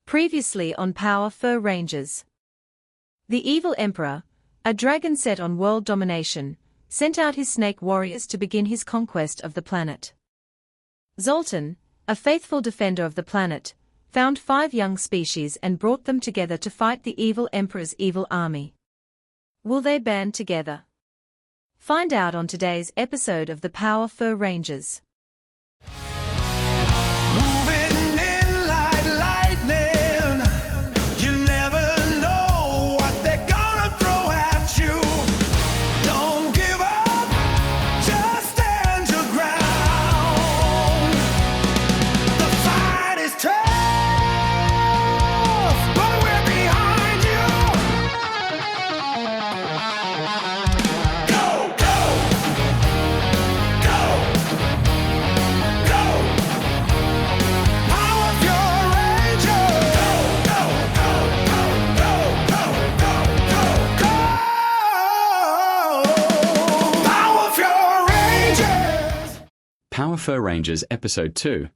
Previously on Power Fur Rangers. The evil emperor, a dragon set on world domination, sent out his snake warriors to begin his conquest of the planet. Zoltan, a faithful defender of the planet, found 5 young species and brought them together to fight the evil emperor's evil army. Will they band together? Find out on today's episode of the Power Fur Rangers. Power Fur Rangers Episode 2,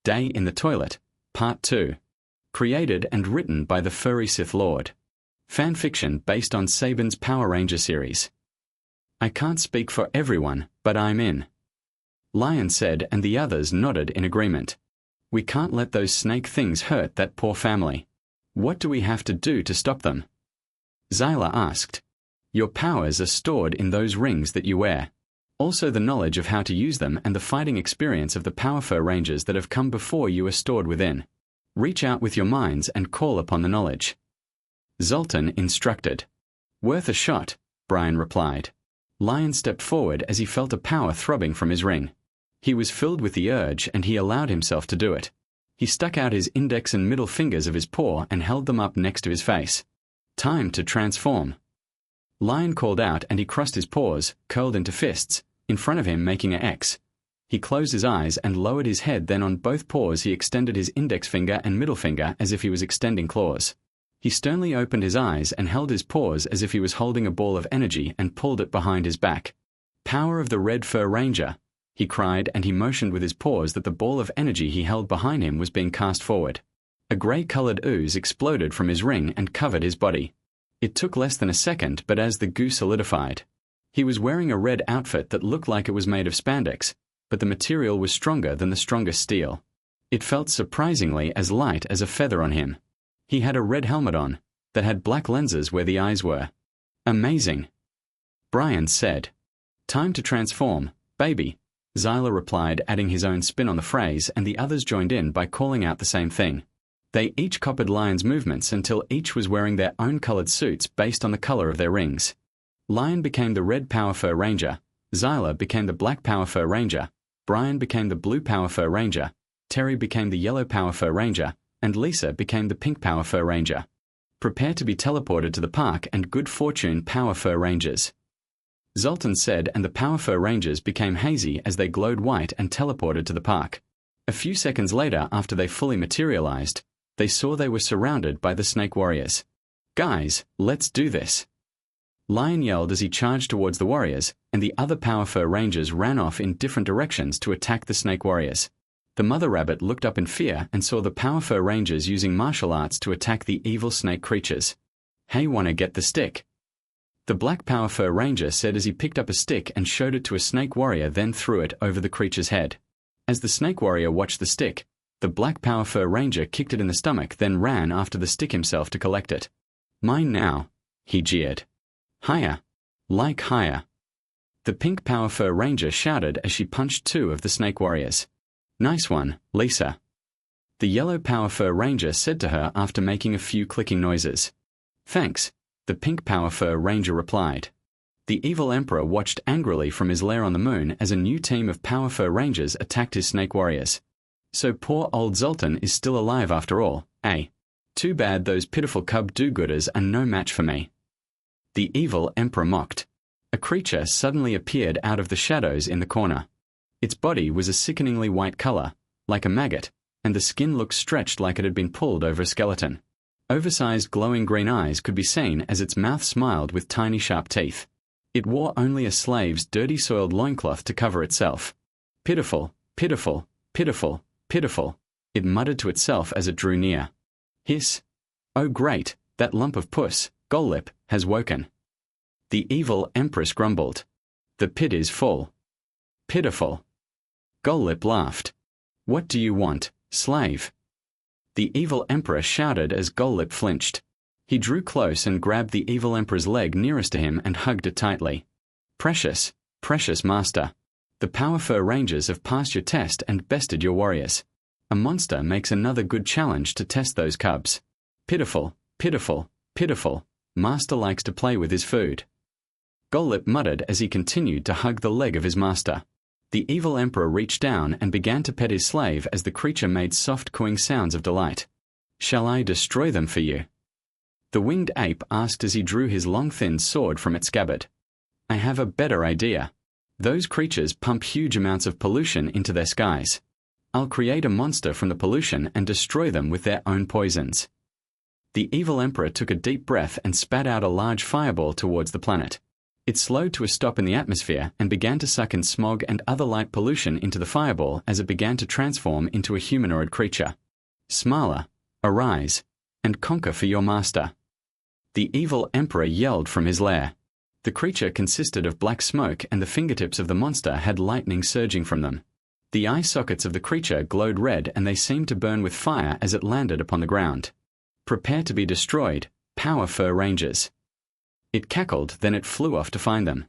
Day in the Toilet, Part 2. Created and written by the Furry Sith Lord. Fanfiction based on Saban's Power Ranger series. I can't speak for everyone, but I'm in. Lion said, and the others nodded in agreement. We can't let those snake things hurt that poor family. What do we have to do to stop them? Zyla asked. Your powers are stored in those rings that you wear. Also the knowledge of how to use them and the fighting experience of the Power Fur Rangers that have come before you are stored within. Reach out with your minds and call upon the knowledge. Zoltan instructed. Worth a shot, Brian replied. Lion stepped forward as he felt a power throbbing from his ring. He was filled with the urge and he allowed himself to do it. He stuck out his index and middle fingers of his paw and held them up next to his face. Time to transform. Lion called out and he crossed his paws, curled into fists, in front of him making an X. He closed his eyes and lowered his head, then on both paws he extended his index finger and middle finger as if he was extending claws. He sternly opened his eyes and held his paws as if he was holding a ball of energy and pulled it behind his back. Power of the Red Fur Ranger, he cried, and he motioned with his paws that the ball of energy he held behind him was being cast forward. A grey-colored ooze exploded from his ring and covered his body. It took less than a second, but as the goo solidified. He was wearing a red outfit that looked like it was made of spandex, but the material was stronger than the strongest steel. It felt surprisingly as light as a feather on him. He had a red helmet on, that had black lenses where the eyes were. Amazing. Brian said. Time to transform, baby, Zyla replied, adding his own spin on the phrase, and the others joined in by calling out the same thing. They each copied Lion's movements until each was wearing their own colored suits based on the color of their rings. Lion became the Red Power Fur Ranger, Zyla became the Black Power Fur Ranger, Brian became the Blue Power Fur Ranger, Terry became the Yellow Power Fur Ranger, and Lisa became the Pink Power Fur Ranger. Prepare to be teleported to the park and good fortune, Power Fur Rangers. Zoltan said, and the Power Fur Rangers became hazy as they glowed white and teleported to the park. A few seconds later, after they fully materialized, they saw they were surrounded by the Snake Warriors. Guys, let's do this. Lion yelled as he charged towards the warriors, and the other Power Fur Rangers ran off in different directions to attack the Snake Warriors. The mother rabbit looked up in fear and saw the Power Fur Rangers using martial arts to attack the evil snake creatures. Hey, wanna get the stick? The Black Power Fur Ranger said as he picked up a stick and showed it to a Snake Warrior, then threw it over the creature's head. As the Snake Warrior watched the stick, the Black Power Fur Ranger kicked it in the stomach, then ran after the stick himself to collect it. Mine now, he jeered. Higher. Like higher. The Pink Power Fur Ranger shouted as she punched 2 of the Snake Warriors. Nice one, Lisa. The Yellow Power Fur Ranger said to her after making a few clicking noises. Thanks, the Pink Power Fur Ranger replied. The evil emperor watched angrily from his lair on the moon as a new team of Power Fur Rangers attacked his Snake Warriors. So poor old Zoltan is still alive after all, eh? Too bad those pitiful cub do-gooders are no match for me. The evil emperor mocked. A creature suddenly appeared out of the shadows in the corner. Its body was a sickeningly white color, like a maggot, and the skin looked stretched like it had been pulled over a skeleton. Oversized glowing green eyes could be seen as its mouth smiled with tiny sharp teeth. It wore only a slave's dirty soiled loincloth to cover itself. Pitiful, pitiful, pitiful, pitiful, it muttered to itself as it drew near. Hiss. Oh great, that lump of puss, Gollip, has woken. The evil Empress grumbled. The pit is full. Pitiful. Gollip laughed. What do you want, slave? The evil Emperor shouted as Gollip flinched. He drew close and grabbed the evil Emperor's leg nearest to him and hugged it tightly. Precious, precious master. The Power Fur Rangers have passed your test and bested your warriors. A monster makes another good challenge to test those cubs. Pitiful, pitiful, pitiful. Master likes to play with his food. Gollip muttered as he continued to hug the leg of his master. The evil Emperor reached down and began to pet his slave as the creature made soft cooing sounds of delight. Shall I destroy them for you? The winged ape asked as he drew his long thin sword from its scabbard. I have a better idea. Those creatures pump huge amounts of pollution into their skies. I'll create a monster from the pollution and destroy them with their own poisons. The evil Emperor took a deep breath and spat out a large fireball towards the planet. It slowed to a stop in the atmosphere and began to suck in smog and other light pollution into the fireball as it began to transform into a humanoid creature. Smala, arise, and conquer for your master. The evil Emperor yelled from his lair. The creature consisted of black smoke and the fingertips of the monster had lightning surging from them. The eye sockets of the creature glowed red and they seemed to burn with fire as it landed upon the ground. Prepare to be destroyed, Power Fur Rangers. It cackled, then it flew off to find them.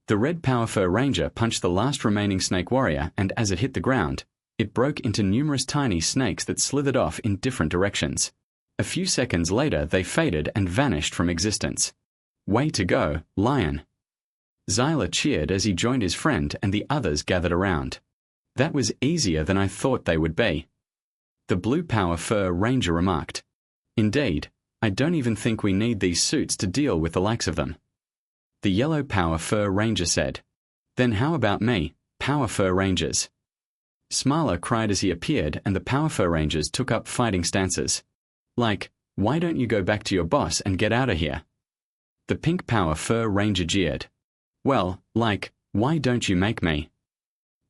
The red Power Fur Ranger punched the last remaining snake warrior and as it hit the ground, it broke into numerous tiny snakes that slithered off in different directions. A few seconds later they faded and vanished from existence. Way to go, Lion. Xyla cheered as he joined his friend and the others gathered around. That was easier than I thought they would be. The blue Power Fur Ranger remarked. Indeed, I don't even think we need these suits to deal with the likes of them. The yellow Power Fur Ranger said. Then how about me, Power Fur Rangers? Smala cried as he appeared and the Power Fur Rangers took up fighting stances. Like, why don't you go back to your boss and get out of here? The pink Power Fur Ranger jeered. Well, like, why don't you make me?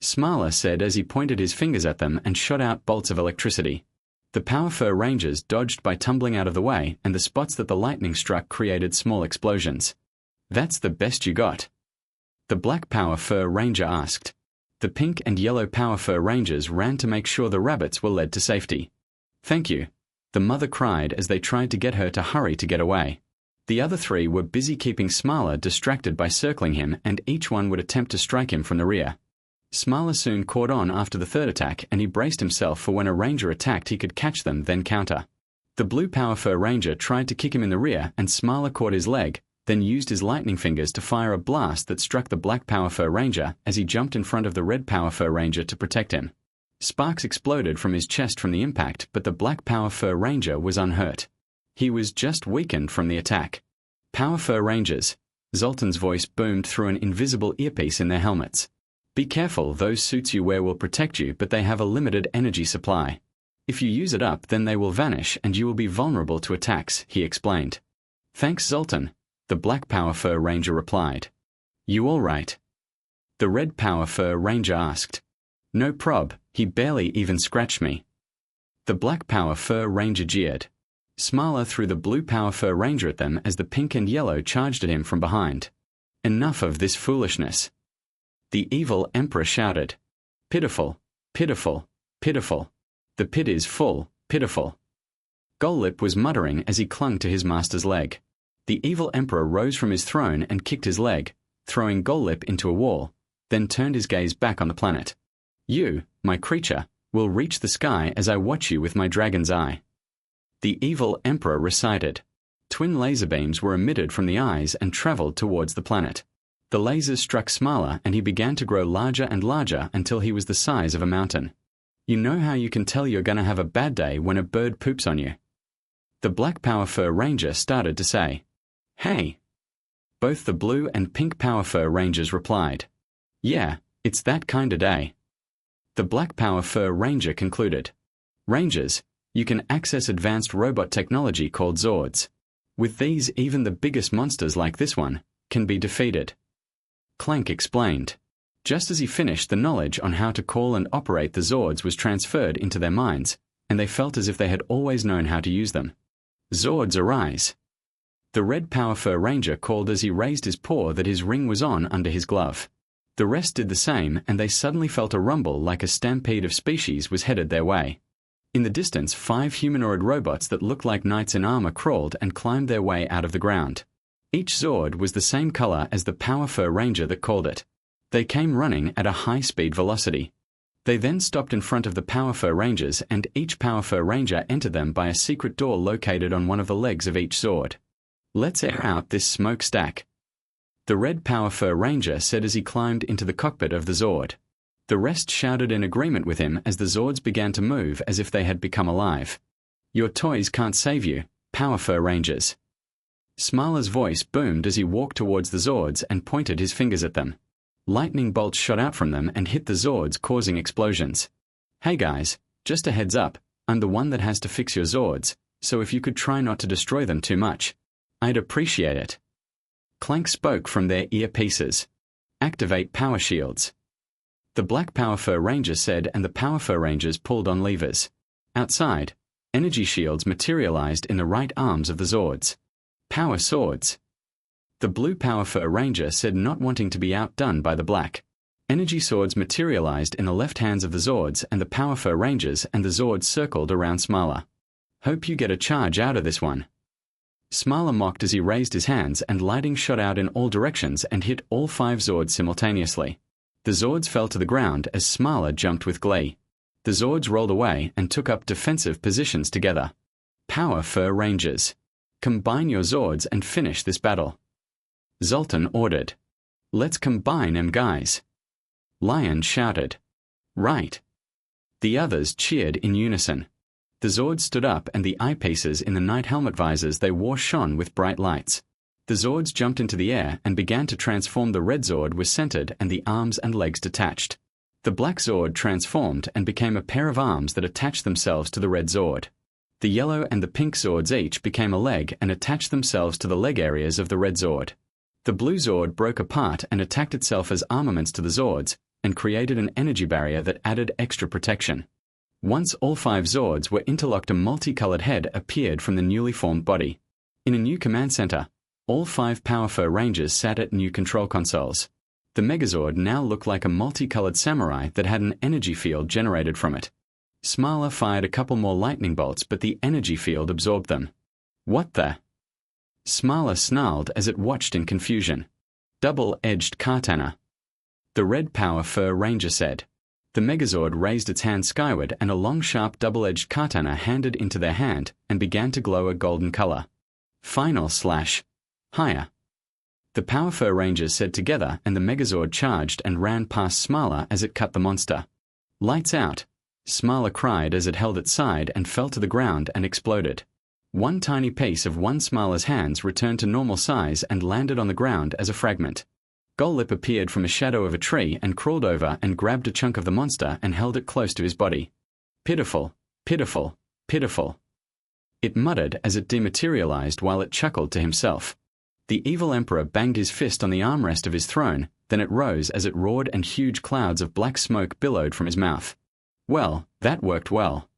Smala said as he pointed his fingers at them and shot out bolts of electricity. The Power Fur Rangers dodged by tumbling out of the way and the spots that the lightning struck created small explosions. That's the best you got? The black Power Fur Ranger asked. The pink and yellow Power Fur Rangers ran to make sure the rabbits were led to safety. Thank you, the mother cried as they tried to get her to hurry to get away. The other three were busy keeping Smala distracted by circling him and each one would attempt to strike him from the rear. Smala soon caught on after the third attack and he braced himself for when a ranger attacked he could catch them then counter. The blue Power Fur Ranger tried to kick him in the rear and Smala caught his leg, then used his lightning fingers to fire a blast that struck the black Power Fur Ranger as he jumped in front of the red Power Fur Ranger to protect him. Sparks exploded from his chest from the impact but the black Power Fur Ranger was unhurt. He was just weakened from the attack. Power Fur Rangers, Zoltan's voice boomed through an invisible earpiece in their helmets. Be careful, those suits you wear will protect you but they have a limited energy supply. If you use it up then they will vanish and you will be vulnerable to attacks, he explained. Thanks Zoltan, the black Power Fur Ranger replied. You all right? The red Power Fur Ranger asked. No prob, he barely even scratched me. The black Power Fur Ranger jeered. Smala threw the blue Power Fur Ranger at them as the pink and yellow charged at him from behind. Enough of this foolishness. The evil Emperor shouted. Pitiful, pitiful, pitiful. The pit is full, pitiful. Gollip was muttering as he clung to his master's leg. The evil Emperor rose from his throne and kicked his leg, throwing Gollip into a wall, then turned his gaze back on the planet. You, my creature, will reach the sky as I watch you with my dragon's eye. The evil Emperor recited. Twin laser beams were emitted from the eyes and traveled towards the planet. The lasers struck Smala and he began to grow larger and larger until he was the size of a mountain. You know how you can tell you're gonna have a bad day when a bird poops on you? The black Power Fur Ranger started to say. Hey! Both the blue and pink Power Fur Rangers replied. Yeah, it's that kinda day. The black Power Fur Ranger concluded. Rangers, you can access advanced robot technology called Zords. With these even the biggest monsters like this one can be defeated. Clank explained. Just as he finished, the knowledge on how to call and operate the Zords was transferred into their minds, and they felt as if they had always known how to use them. Zords arise! The red Power Fur Ranger called as he raised his paw that his ring was on under his glove. The rest did the same, and they suddenly felt a rumble like a stampede of species was headed their way. In the distance, 5 humanoid robots that looked like knights in armor crawled and climbed their way out of the ground. Each Zord was the same color as the Power Fur Ranger that called it. They came running at a high-speed velocity. They then stopped in front of the Power Fur Rangers, and each Power Fur Ranger entered them by a secret door located on one of the legs of each Zord. "Let's air out this smokestack," the red Power Fur Ranger said as he climbed into the cockpit of the Zord. The rest shouted in agreement with him as the Zords began to move as if they had become alive. "Your toys can't save you, Power Fur Rangers." Smiler's voice boomed as he walked towards the Zords and pointed his fingers at them. Lightning bolts shot out from them and hit the Zords, causing explosions. "Hey guys, just a heads up, I'm the one that has to fix your Zords, so if you could try not to destroy them too much, I'd appreciate it." Clank spoke from their earpieces. "Activate power shields," the black Power Fur Ranger said, and the Power Fur Rangers pulled on levers. Outside, energy shields materialized in the right arms of the Zords. "Power swords," the blue Power Fur Ranger said, not wanting to be outdone by the black. Energy swords materialized in the left hands of the Zords, and the Power Fur Rangers and the Zords circled around Smiler. "Hope you get a charge out of this one." Smiler mocked as he raised his hands, and lighting shot out in all directions and hit all 5 Zords simultaneously. The Zords fell to the ground as Smiler jumped with glee. The Zords rolled away and took up defensive positions together. "Power Fur Rangers, combine your Zords and finish this battle," Zoltan ordered. "Let's combine 'em, guys," Lion shouted. "Right." The others cheered in unison. The Zords stood up, and the eyepieces in the night helmet visors they wore shone with bright lights. The Zords jumped into the air and began to transform. The red Zord was centered and the arms and legs detached. The black Zord transformed and became a pair of arms that attached themselves to the red Zord. The yellow and the pink Zords each became a leg and attached themselves to the leg areas of the red Zord. The blue Zord broke apart and attacked itself as armaments to the Zords, and created an energy barrier that added extra protection. Once all 5 Zords were interlocked, a multicolored head appeared from the newly formed body. In a new command center, all 5 Power Fur Rangers sat at new control consoles. The Megazord now looked like a multicolored samurai that had an energy field generated from it. Smiler fired a couple more lightning bolts, but the energy field absorbed them. "What the?" Smiler snarled as it watched in confusion. "Double-edged katana," the red Power Fur Ranger said. The Megazord raised its hand skyward, and a long, sharp, double-edged katana handed into their hand and began to glow a golden color. "Final slash. Higher," the Power Fur Rangers said together, and the Megazord charged and ran past Smiler as it cut the monster. "Lights out," Smiler cried as it held its side and fell to the ground and exploded. One tiny piece of one Smiler's hands returned to normal size and landed on the ground as a fragment. Golip appeared from a shadow of a tree and crawled over and grabbed a chunk of the monster and held it close to his body. "Pitiful, pitiful, pitiful," it muttered as it dematerialized while it chuckled to himself. The evil Emperor banged his fist on the armrest of his throne, then it rose as it roared and huge clouds of black smoke billowed from his mouth. "Well, that worked well,"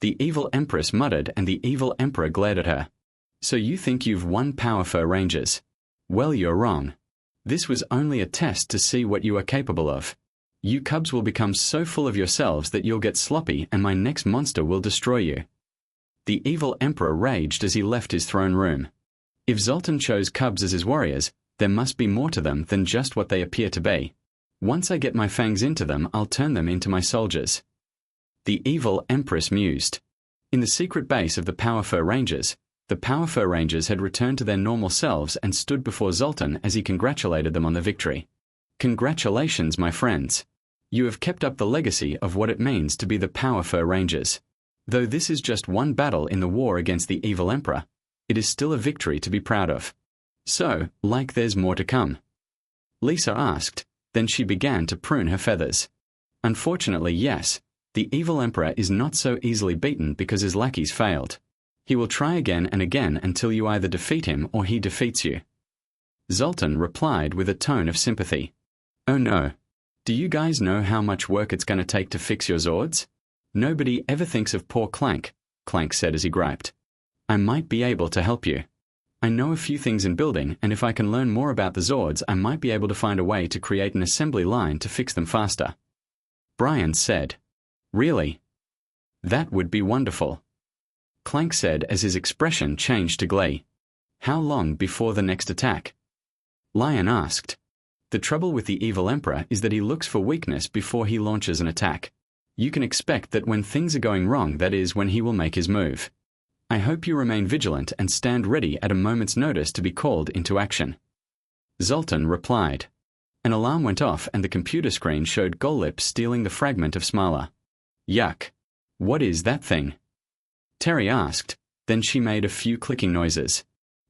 the evil Empress muttered, and the evil Emperor glared at her. "So you think you've won, Power Fur Rangers? Well, you're wrong. This was only a test to see what you are capable of. You cubs will become so full of yourselves that you'll get sloppy, and my next monster will destroy you." The evil Emperor raged as he left his throne room. If Zoltan chose cubs as his warriors, there must be more to them than just what they appear to be. Once I get my fangs into them, I'll turn them into my soldiers, the evil Empress mused. In the secret base of the Power Fur Rangers, the Power Fur Rangers had returned to their normal selves and stood before Zoltan as he congratulated them on the victory. "Congratulations, my friends. You have kept up the legacy of what it means to be the Power Fur Rangers. Though this is just one battle in the war against the evil Emperor, it is still a victory to be proud of. So, like there's more to come?" Lisa asked, then she began to prune her feathers. "Unfortunately, yes. The evil Emperor is not so easily beaten because his lackeys failed. He will try again and again until you either defeat him or he defeats you." Zoltan replied with a tone of sympathy. "Oh no. Do you guys know how much work it's going to take to fix your Zords? Nobody ever thinks of poor Clank, Clank said as he griped. I might be able to help you. I know a few things in building, and if I can learn more about the Zords, I might be able to find a way to create an assembly line to fix them faster. Brian said. Really? That would be wonderful. Clank said as his expression changed to glee. How long before the next attack? Lion asked. The trouble with the evil Emperor is that he looks for weakness before he launches an attack. You can expect that when things are going wrong, that is when he will make his move. I hope you remain vigilant and stand ready at a moment's notice to be called into action. Zoltan replied. An alarm went off and the computer screen showed Gollip stealing the fragment of Smala. Yuck. What is that thing? Terry asked, then she made a few clicking noises.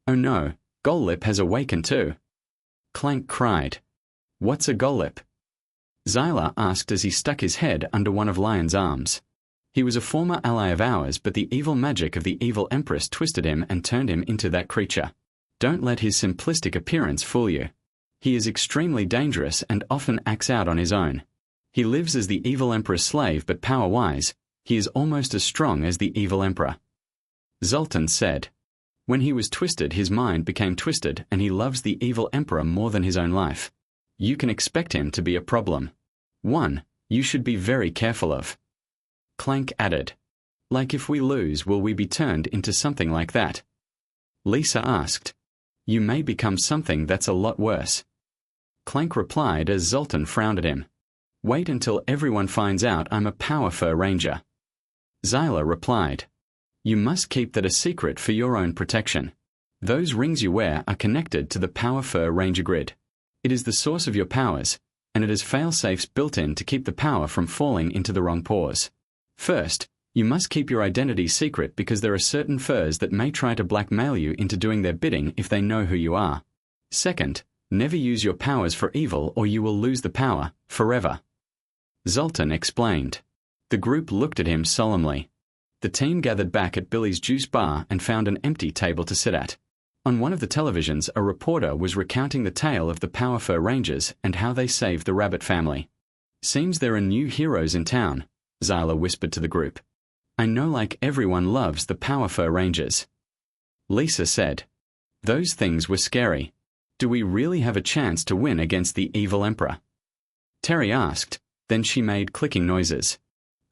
Oh no, Gollip has awakened too. Clank cried. What's a Gollip? Xyla asked as he stuck his head under one of Lion's arms. He was a former ally of ours, but the evil magic of the evil Empress twisted him and turned him into that creature. Don't let his simplistic appearance fool you. He is extremely dangerous and often acts out on his own. He lives as the evil Emperor's slave, but power-wise, he is almost as strong as the evil Emperor. Zoltan said. When he was twisted, his mind became twisted, and he loves the evil Emperor more than his own life. You can expect him to be a problem. One you should be very careful of. Clank added. Like if we lose, will we be turned into something like that? Lisa asked. You may become something that's a lot worse. Clank replied as Zoltan frowned at him. Wait until everyone finds out I'm a Power Fur Ranger. Xyla replied. You must keep that a secret for your own protection. Those rings you wear are connected to the Power Fur Ranger grid. It is the source of your powers, and it has fail-safes built in to keep the power from falling into the wrong paws. First, you must keep your identity secret because there are certain furs that may try to blackmail you into doing their bidding if they know who you are. Second, never use your powers for evil or you will lose the power, forever. Zoltan explained. The group looked at him solemnly. The team gathered back at Billy's juice bar and found an empty table to sit at. On one of the televisions, a reporter was recounting the tale of the Power Fur Rangers and how they saved the rabbit family. Seems there are new heroes in town, Xyla whispered to the group. I know like everyone loves the Power Fur Rangers. Lisa said. Those things were scary. Do we really have a chance to win against the evil Emperor? Terry asked, then she made clicking noises.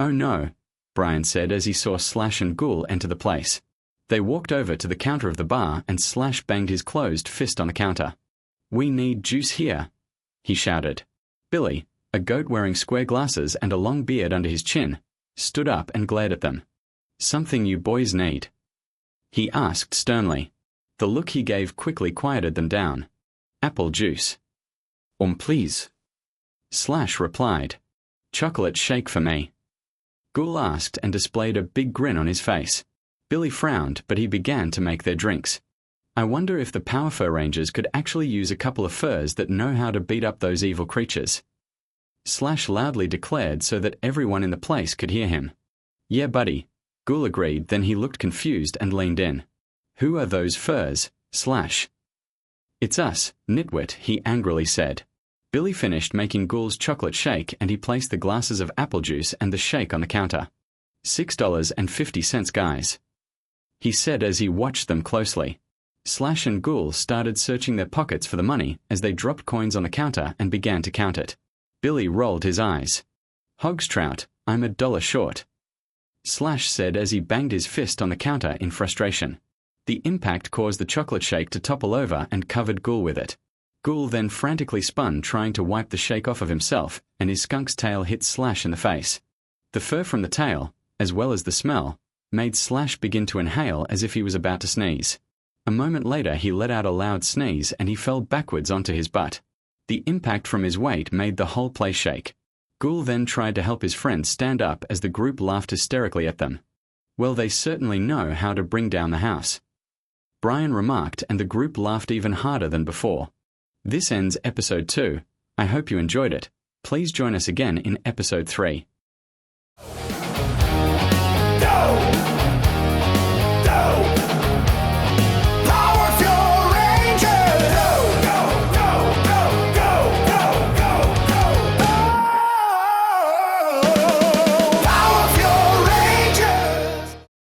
Oh no, Brian said as he saw Slash and Ghoul enter the place. They walked over to the counter of the bar and Slash banged his closed fist on the counter. We need juice here, he shouted. Billy, a goat wearing square glasses and a long beard under his chin, stood up and glared at them. Something you boys need? He asked sternly. The look he gave quickly quieted them down. Apple juice. Please. Slash replied. Chocolate shake for me. Ghoul asked and displayed a big grin on his face. Billy frowned, but he began to make their drinks. I wonder if the Power Fur Rangers could actually use a couple of furs that know how to beat up those evil creatures. Slash loudly declared so that everyone in the place could hear him. Yeah, buddy, Ghoul agreed, then he looked confused and leaned in. Who are those furs, Slash? It's us, nitwit, he angrily said. Billy finished making Ghoul's chocolate shake and he placed the glasses of apple juice and the shake on the counter. $6.50, guys, he said as he watched them closely. Slash and Ghoul started searching their pockets for the money as they dropped coins on the counter and began to count it. Billy rolled his eyes. Hogstrout, I'm $1 short, Slash said as he banged his fist on the counter in frustration. The impact caused the chocolate shake to topple over and covered Ghoul with it. Ghoul then frantically spun trying to wipe the shake off of himself, and his skunk's tail hit Slash in the face. The fur from the tail, as well as the smell, made Slash begin to inhale as if he was about to sneeze. A moment later he let out a loud sneeze and he fell backwards onto his butt. The impact from his weight made the whole place shake. Ghoul then tried to help his friends stand up as the group laughed hysterically at them. Well, they certainly know how to bring down the house, Brian remarked, and the group laughed even harder than before. This ends episode 2. I hope you enjoyed it. Please join us again in episode 3. Go!